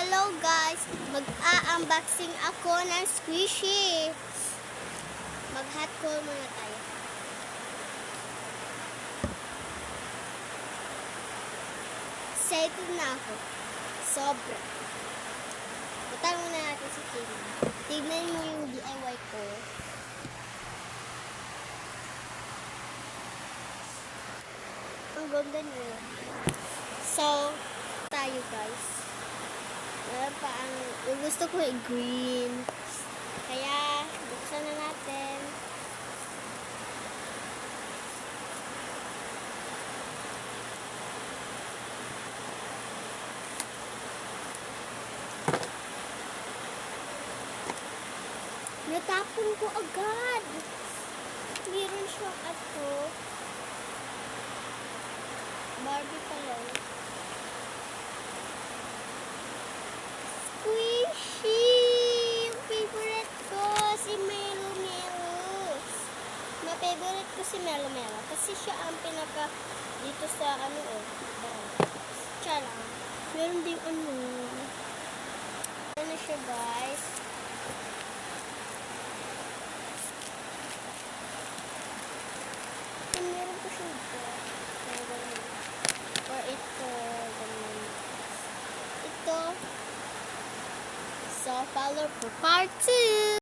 Hello guys! Mag-a-unboxing ako ng squishy. Mag-hot call muna tayo. Excited na ako. Sobra. Punta muna natin si Tina. Tignan mo yung DIY ko. Ang ganda niya. So, tayo guys. Meron pa ang gusto ko ay green. Kaya, buksan na natin. Natapon ko agad. Meron siyang Barbie pa lang. Squishy! Yung favorite ko, si Melo Melo. Ma-favorite ko si Melo Melo. Kasi siya ang pinaka dito sa Siya lang. Meron din Ano siya guys? Meron ko siya dito. Or ito. Ganun. Ito. So, follow for part 2.